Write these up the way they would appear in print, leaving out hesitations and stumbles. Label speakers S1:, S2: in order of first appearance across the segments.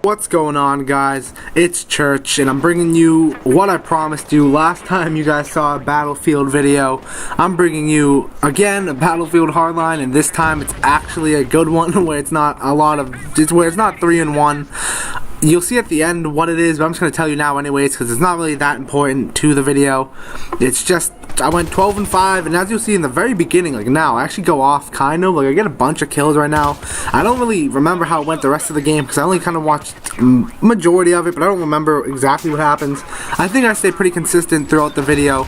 S1: What's going on, guys? It's Church, and I'm bringing you what I promised you last time you guys saw a Battlefield video. I'm bringing you, again, a Battlefield Hardline, and this time it's actually a good one where it's not where it's not 3-1. You'll see at the end what it is, but I'm just going to tell you now anyways, because it's not really that important to the video. It's just, I went 12-5, and as you'll see in the very beginning, like now, I actually go off, kind of, like I get a bunch of kills right now. I don't really remember how it went the rest of the game, because I only kind of watched majority of it, but I don't remember exactly what happens. I think I stay pretty consistent throughout the video,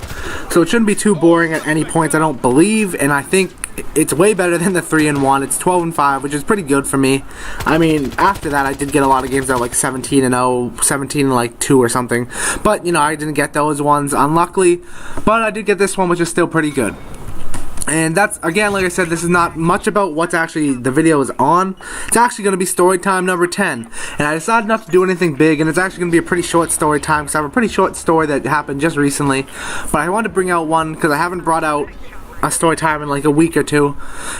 S1: so it shouldn't be too boring at any points, I don't believe, and I think it's way better than the 3-1. It's 12-5, which is pretty good for me. I mean, after that, I did get a lot of games that were like 17-0, 17-2 or something. But, you know, I didn't get those ones, unluckily. But I did get this one, which is still pretty good. And that's, again, like I said, this is not much about what's actually the video is on. It's actually going to be story time number 10. And I decided not to do anything big, and it's actually going to be a pretty short story time, because I have a pretty short story that happened just recently. But I wanted to bring out one, because I haven't brought out a story time in like a week or two,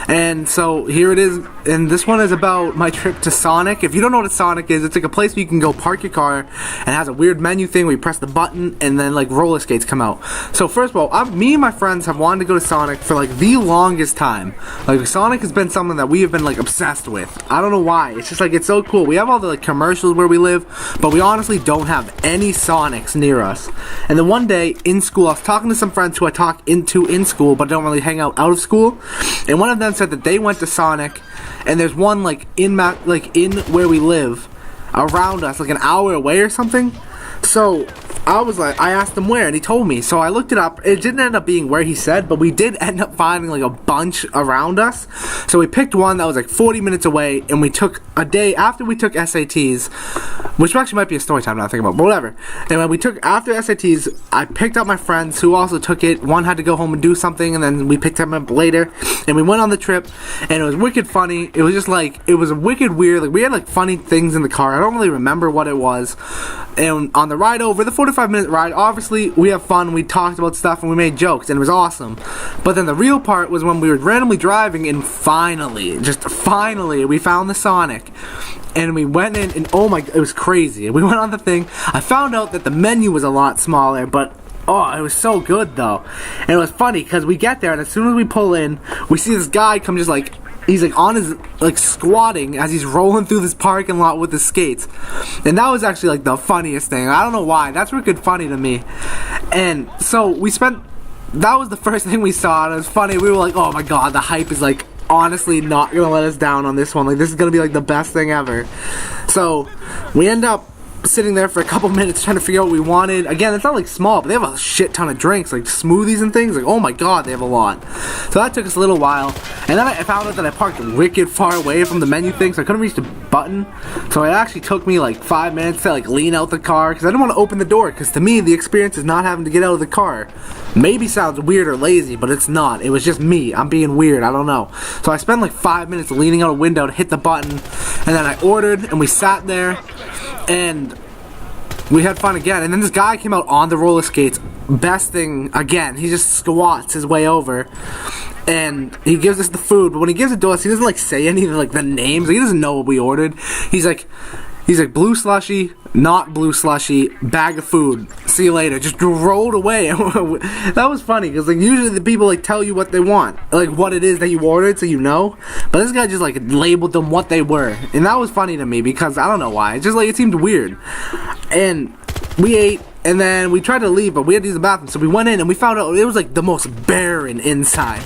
S1: and so here it is, and this one is about my trip to Sonic. If you don't know what a Sonic is, it's like a place where you can go park your car, and it has a weird menu thing where you press the button and then like roller skates come out. So first of all, me and my friends have wanted to go to Sonic for like the longest time. Like Sonic has been something that we have been like obsessed with. I don't know why, it's just like it's so cool. We have all the like commercials where we live, but we honestly don't have any Sonics near us. And then one day in school, I was talking to some friends who I talk into in school but don't really hang out of school, and one of them said that they went to Sonic, and there's one like in where we live around us, like an hour away or something. So I asked him where, and he told me. So I looked it up. It didn't end up being where he said, but we did end up finding like a bunch around us. So we picked one that was like 40 minutes away, and we took a day after we took SATs, which actually might be a story time now I think about, but whatever. And when we took, after SATs, I picked up my friends who also took it. One had to go home and do something, and then we picked them up later, and we went on the trip, and it was wicked funny. It was just like, it was wicked weird. Like we had like funny things in the car. I don't really remember what it was. And on the ride over, the 45-minute ride, obviously we have fun, we talked about stuff, and we made jokes, and it was awesome. But then the real part was when we were randomly driving, and finally, we found the Sonic. And we went in, and oh my, it was crazy. We went on the thing. I found out that the menu was a lot smaller, but oh, it was so good though. And it was funny, because we get there, and as soon as we pull in, we see this guy come just like, he's like on his, like squatting as he's rolling through this parking lot with his skates. And that was actually like the funniest thing. I don't know why. That's wicked funny to me. And so that was the first thing we saw, and it was funny. We were like, oh my god, the hype is like honestly not gonna let us down on this one. Like this is gonna be like the best thing ever. So we end up sitting there for a couple minutes trying to figure out what we wanted. Again, it's not like small, but they have a shit ton of drinks, like smoothies and things. Like, oh my god, they have a lot. So that took us a little while, and then I found out that I parked wicked far away from the menu thing, so I couldn't reach the button. So it actually took me like 5 minutes to like lean out the car, because I didn't want to open the door, because to me the experience is not having to get out of the car. Maybe sounds weird or lazy, but it's not. It was just me. I'm being weird. I don't know. So I spent like 5 minutes leaning out a window to hit the button, and then I ordered, and we sat there, and we had fun again. And then this guy came out on the roller skates. Best thing, again, he just squats his way over, and he gives us the food. But when he gives it to us, he doesn't like say any of like the names. He doesn't know what we ordered. He's like blue slushy, not blue slushy, bag of food, see you later. Just rolled away. That was funny, because like usually the people like tell you what they want, like what it is that you ordered, so you know. But this guy just like labeled them what they were, and that was funny to me, because I don't know why. It's just like it seemed weird. And we ate, and then we tried to leave, but we had to use the bathroom, so we went in, and we found out it was like the most barren inside.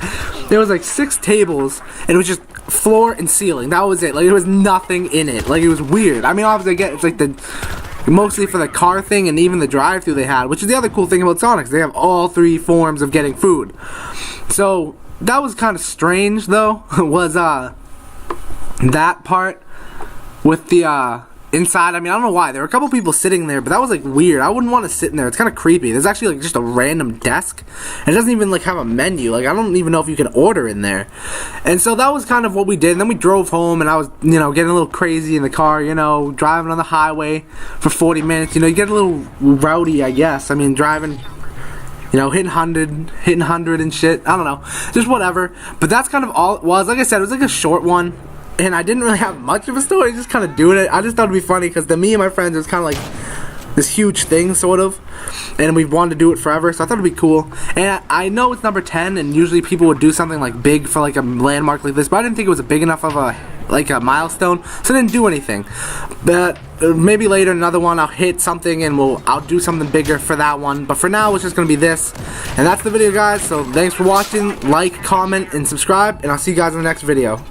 S1: There was like 6 tables, and it was just floor and ceiling. That was it. Like there was nothing in it. Like it was weird. I mean, obviously I get it's like mostly for the car thing, and even the drive-thru they had, which is the other cool thing about Sonic's. They have all 3 forms of getting food. So that was kind of strange though. Was that part with the inside. I mean, I don't know why. There were a couple people sitting there, but that was like weird. I wouldn't want to sit in there. It's kind of creepy. There's actually like just a random desk. It doesn't even like have a menu. Like I don't even know if you can order in there. And so that was kind of what we did. And then we drove home, and I was, you know, getting a little crazy in the car, you know, driving on the highway for 40 minutes. You know, you get a little rowdy, I guess. I mean, driving, you know, hitting 100 and shit. I don't know. Just whatever. But that's kind of all it was. Like I said, it was like a short one. and I didn't really have much of a story, just kind of doing it. I just thought it'd be funny because to me and my friends it was kind of like this huge thing, sort of, and we've wanted to do it forever, so I thought it'd be cool. And I know it's number 10, and usually people would do something like big for like a landmark like this, but I didn't think it was a big enough of a milestone, so I didn't do anything. But maybe later another one I'll hit something and I'll do something bigger for that one. But for now it's just gonna be this, and that's the video, guys. So thanks for watching. Like, comment, and subscribe, and I'll see you guys in the next video.